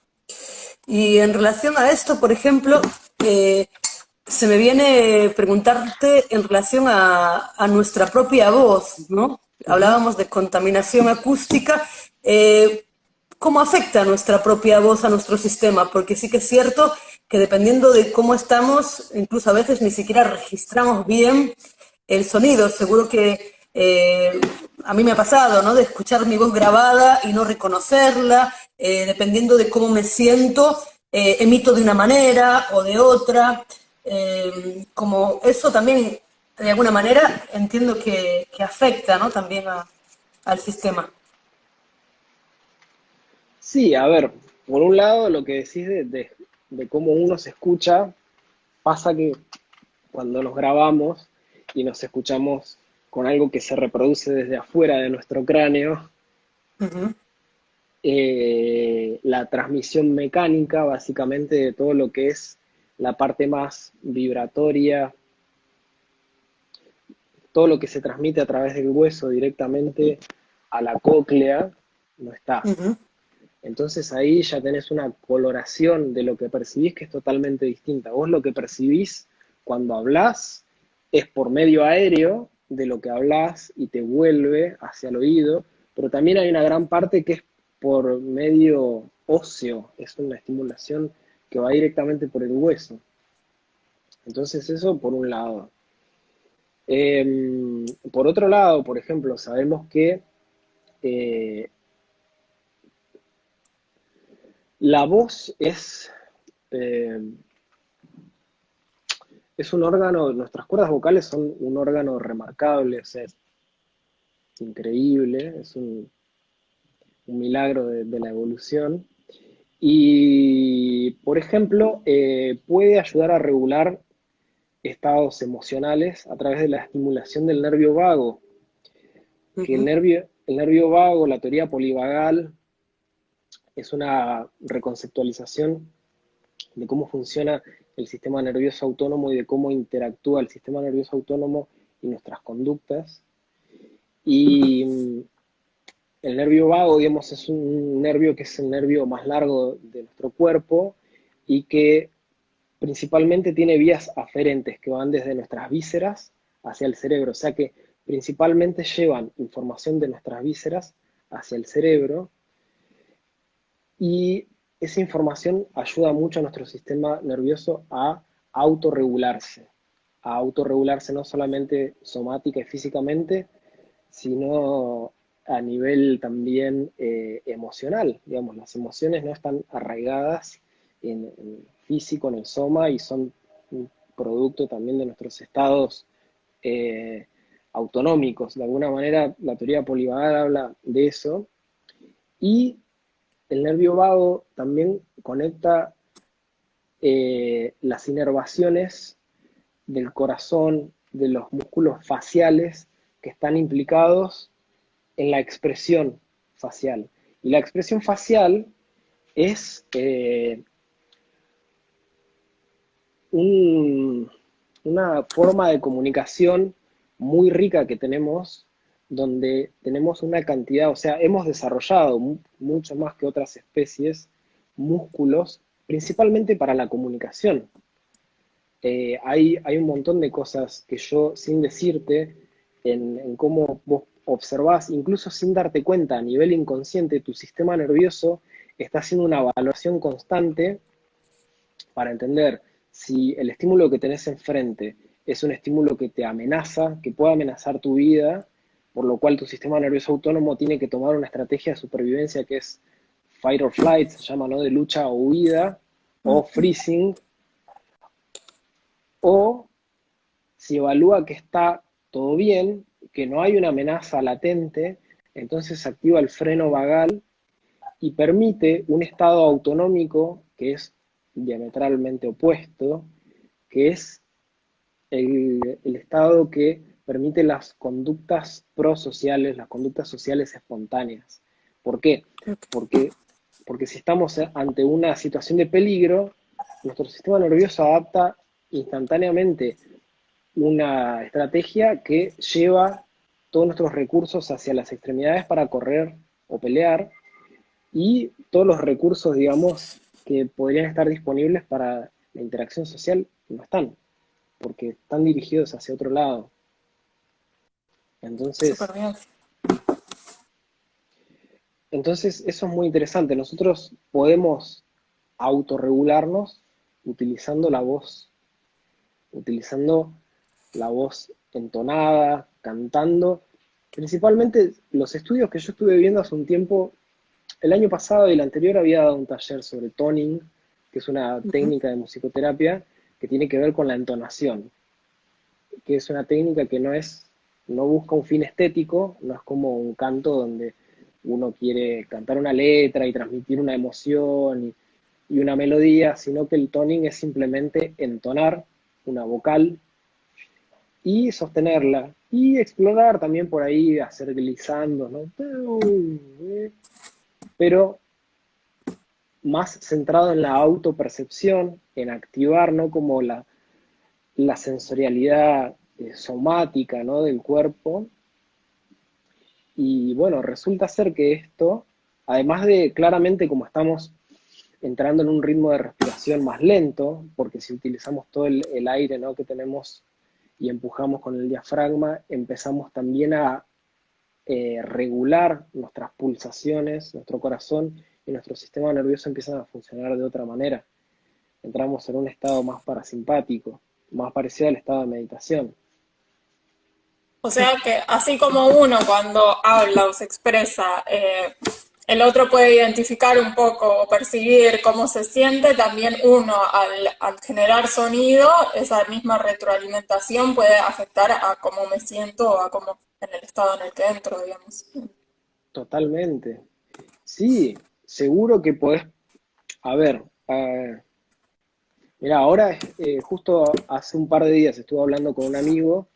Y en relación a esto, por ejemplo, eh, se me viene preguntarte en relación a nuestra propia voz, ¿no? Ujú. Hablábamos de contaminación acústica. ¿Cómo afecta nuestra propia voz a nuestro sistema? Porque sí que es cierto que dependiendo de cómo estamos, incluso a veces ni siquiera registramos bien el sonido. Seguro que a mí me ha pasado, ¿no? De escuchar mi voz grabada y no reconocerla, dependiendo de cómo me siento, emito de una manera o de otra. Como eso también, de alguna manera, entiendo que afecta, ¿no? También al sistema. Sí, a ver, por un lado lo que decís de cómo uno se escucha, pasa que cuando nos grabamos y nos escuchamos con algo que se reproduce desde afuera de nuestro cráneo, Ujú, la transmisión mecánica, básicamente, de todo lo que es la parte más vibratoria, todo lo que se transmite a través del hueso directamente a la cóclea, no está. ujú. Entonces ahí ya tenés una coloración de lo que percibís que es totalmente distinta. Vos lo que percibís cuando hablás es por medio aéreo de lo que hablás y te vuelve hacia el oído, pero también hay una gran parte que es por medio óseo, es una estimulación que va directamente por el hueso. Entonces eso por un lado. Por otro lado, por ejemplo, sabemos que eh, la voz es, eh, es un órgano, nuestras cuerdas vocales son un órgano remarcable, o sea, es increíble, es un milagro de la evolución. Y, por ejemplo, puede ayudar a regular estados emocionales a través de la estimulación del nervio vago, que Ujú. el nervio vago, la teoría polivagal, es una reconceptualización de cómo funciona el sistema nervioso autónomo y de cómo interactúa el sistema nervioso autónomo y nuestras conductas. Y el nervio vago, digamos, es un nervio que es el nervio más largo de nuestro cuerpo y que principalmente tiene vías aferentes que van desde nuestras vísceras hacia el cerebro, o sea que principalmente llevan información de nuestras vísceras hacia el cerebro y esa información ayuda mucho a nuestro sistema nervioso a autorregularse no solamente somática y físicamente, sino a nivel también emocional. Digamos, las emociones no están arraigadas en físico, en el soma, y son un producto también de nuestros estados eh, autonómicos. De alguna manera, la teoría polivagal habla de eso. Y el nervio vago también conecta las inervaciones del corazón, de los músculos faciales que están implicados en la expresión facial. Y la expresión facial es un, una forma de comunicación muy rica que tenemos, donde tenemos una cantidad, o sea, hemos desarrollado mucho más que otras especies músculos, principalmente para la comunicación. Hay un montón de cosas que yo, sin decirte, en cómo vos observás, incluso sin darte cuenta, a nivel inconsciente, tu sistema nervioso está haciendo una evaluación constante para entender si el estímulo que tenés enfrente es un estímulo que te amenaza, que puede amenazar tu vida, por lo cual tu sistema nervioso autónomo tiene que tomar una estrategia de supervivencia que es fight or flight, se llama, ¿no? De lucha o huida, o freezing, o si evalúa que está todo bien, que no hay una amenaza latente, entonces activa el freno vagal y permite un estado autonómico que es diametralmente opuesto, que es el estado que permite las conductas prosociales, las conductas sociales espontáneas. ¿Por qué? Porque, porque si estamos ante una situación de peligro, nuestro sistema nervioso adapta instantáneamente una estrategia que lleva todos nuestros recursos hacia las extremidades para correr o pelear, y todos los recursos, digamos, que podrían estar disponibles para la interacción social no están, porque están dirigidos hacia otro lado. Súper Entonces, bien. entonces eso es muy interesante. Nosotros podemos autorregularnos utilizando utilizando la voz entonada, cantando. Principalmente los estudios que yo estuve viendo hace un tiempo, el año pasado y el anterior había dado un taller sobre toning, que es una Ujú. técnica de musicoterapia que tiene que ver con la entonación, que es una técnica que no busca un fin estético, no es como un canto donde uno quiere cantar una letra y transmitir una emoción y una melodía, sino que el toning es simplemente entonar una vocal y sostenerla y explorar también por ahí, hacer glissando, ¿no? Pero más centrado en la autopercepción, en activar, ¿no? Como la sensorialidad somática, ¿no? Del cuerpo. Y bueno, resulta ser que esto, además de claramente como estamos entrando en un ritmo de respiración más lento, porque si utilizamos todo el aire, ¿no? Que tenemos y empujamos con el diafragma, empezamos también a regular nuestras pulsaciones, nuestro corazón y nuestro sistema nervioso empiezan a funcionar de otra manera. Entramos en un estado más parasimpático, más parecido al estado de meditación. O sea que así como uno cuando habla o se expresa el otro puede identificar un poco o percibir cómo se siente, también uno al generar sonido, esa misma retroalimentación puede afectar a cómo me siento o a cómo en el estado en el que entro, digamos. Totalmente. Sí, seguro que podés. A ver, mira, ahora justo hace un par de días estuve hablando con un amigo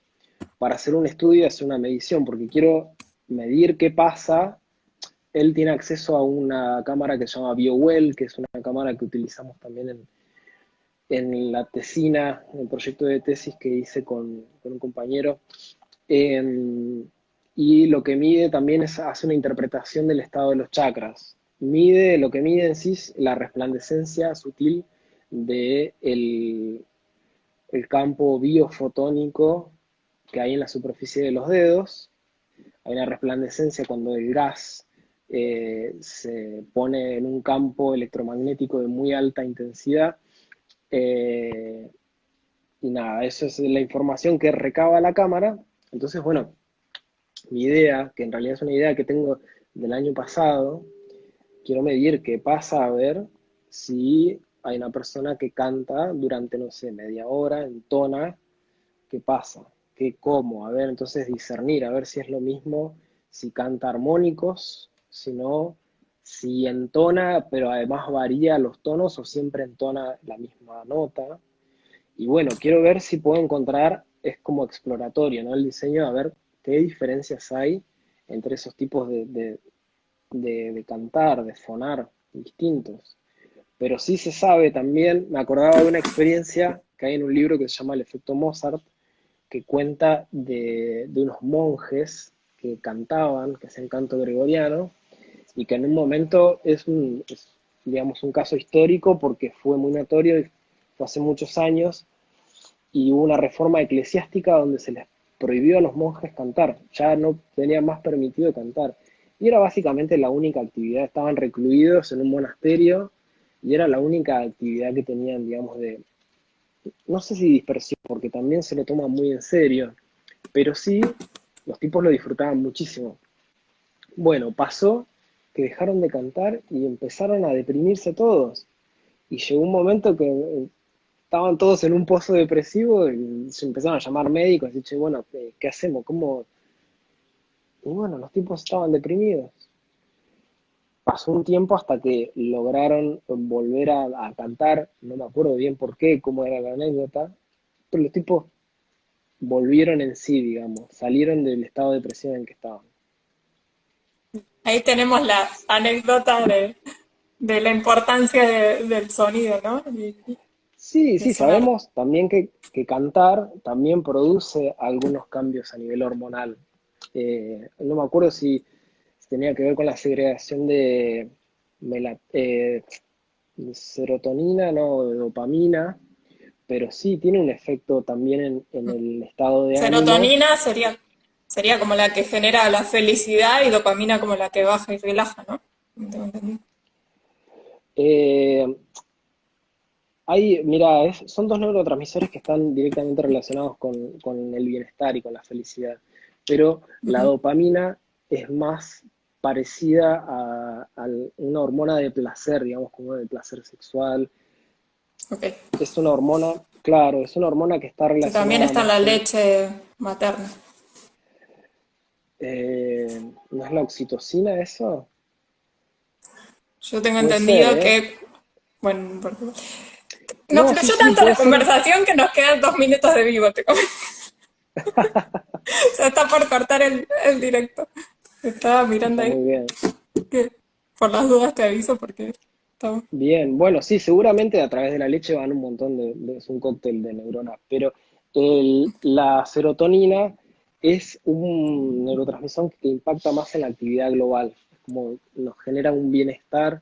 para hacer un estudio y hacer una medición, porque quiero medir qué pasa. Él tiene acceso a una cámara que se llama BioWell, que es una cámara que utilizamos también en la tesina, en el proyecto de tesis que hice con un compañero. Eh, y lo que mide también hace una interpretación del estado de los chakras. Lo que mide en sí es la resplandecencia sutil de el campo biofotónico que hay en la superficie de los dedos. Hay una resplandecencia cuando el gas se pone en un campo electromagnético de muy alta intensidad. Eh, y nada, eso es la información que recaba la cámara. Entonces, bueno, mi idea, que en realidad es una idea que tengo del año pasado, quiero medir qué pasa, a ver si hay una persona que canta durante, no sé, media hora, entona, qué pasa, qué, cómo, a ver, entonces discernir, a ver si es lo mismo, si canta armónicos, si no, si entona, pero además varía los tonos o siempre entona la misma nota. Y bueno, quiero ver si puedo encontrar, es como exploratorio, ¿no? El diseño, a ver qué diferencias hay entre esos tipos de cantar, de fonar distintos. Pero sí se sabe también, me acordaba de una experiencia que hay en un libro que se llama El efecto Mozart, que cuenta de unos monjes que cantaban, que hacían canto gregoriano, y que en un momento digamos, un caso histórico porque fue muy notorio, y fue hace muchos años, y hubo una reforma eclesiástica donde se les prohibió a los monjes cantar, ya no tenían más permitido cantar. Y era básicamente la única actividad, estaban recluidos en un monasterio y era la única actividad que tenían, digamos, no sé si dispersión, porque también se lo toman muy en serio, pero sí, los tipos lo disfrutaban muchísimo. Bueno, pasó que dejaron de cantar y empezaron a deprimirse todos. Y llegó un momento que estaban todos en un pozo depresivo y se empezaron a llamar médicos y che, bueno, ¿qué hacemos? ¿Cómo? Y bueno, los tipos estaban deprimidos. Pasó un tiempo hasta que lograron volver a cantar, no me acuerdo bien por qué, cómo era la anécdota, pero los tipos volvieron en sí, digamos, salieron del estado de depresión en que estaban. Ahí tenemos la anécdota de la importancia del sonido, ¿no? Sí, De sí, sonar. sabemos también que cantar también produce algunos cambios a nivel hormonal. No me acuerdo si tenía que ver con la segregación de serotonina, no, de dopamina, pero sí tiene un efecto también en el estado de ánimo. Serotonina sería como la que genera la felicidad y dopamina como la que baja y relaja, ¿no? No tengo entendido. Eh, mira, son dos neurotransmisores que están directamente relacionados con el bienestar y con la felicidad, pero la Ujú. dopamina es más parecida a una hormona de placer, digamos, como de placer sexual. Ok. Es una hormona, claro, es una hormona que está Que también relacionada está en más la con, leche materna. ¿no es la oxitocina eso? Yo tengo Puede ser, entendido ¿eh? que, bueno, nos No, sí, fluyó sí, tanto puede la ser. conversación que nos quedan 2 minutos de vivo, te comento. Ya está por cortar el directo. Estaba mirando Está ahí. muy bien. Que por las dudas te aviso porque estamos. Bien, bueno, sí, seguramente a través de la leche van un montón es un cóctel de neuronas, pero la serotonina es un neurotransmisor que impacta más en la actividad global, como nos genera un bienestar.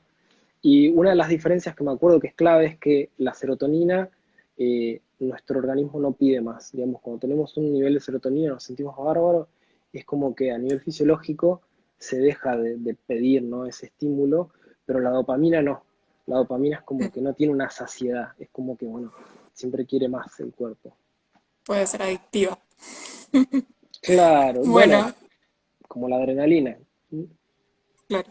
Y una de las diferencias que me acuerdo que es clave es que la serotonina, nuestro organismo no pide más. Digamos, cuando tenemos un nivel de serotonina nos sentimos bárbaros, es como que a nivel fisiológico se deja de pedir, ¿no? Ese estímulo, pero la dopamina no. La dopamina es como que no tiene una saciedad, es como que, bueno, siempre quiere más el cuerpo. Puede ser adictiva. Claro, bueno, Bueno, como la adrenalina. claro.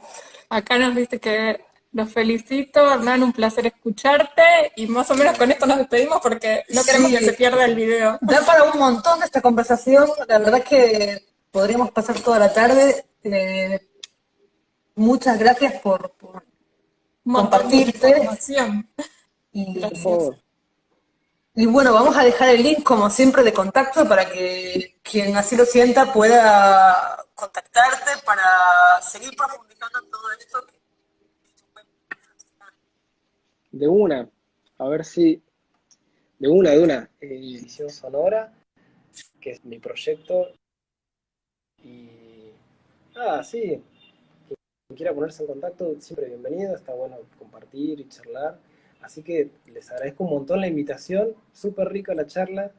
Acá nos dice que los felicito, Hernán, un placer escucharte y más o menos con esto nos despedimos porque no queremos que se Sí, pierda el video. da para un montón de esta conversación. La verdad que podríamos pasar toda la tarde. Muchas gracias por Un montón de compartirte. información. Por Y, Gracias. favor. y bueno, vamos a dejar el link, como siempre, de contacto para que quien así lo sienta pueda contactarte para seguir profundizando en todo esto. De una, a ver si, de una, edición sonora, que es mi proyecto, y nada, sí, quien quiera ponerse en contacto, siempre bienvenido, está bueno compartir y charlar, así que les agradezco un montón la invitación, súper rica la charla,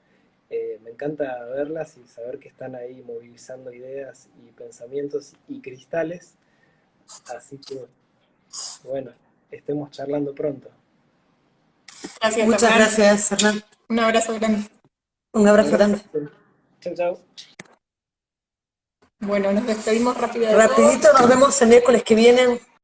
me encanta verlas y saber que están ahí movilizando ideas y pensamientos y cristales, así que bueno, estemos charlando pronto. Gracias, Muchas Hernán. gracias, Hernán. Un abrazo grande. Un abrazo Abrazo. grande. Chau, chau. Bueno, nos despedimos rápido de todo. Rapidito, nos vemos el miércoles que viene.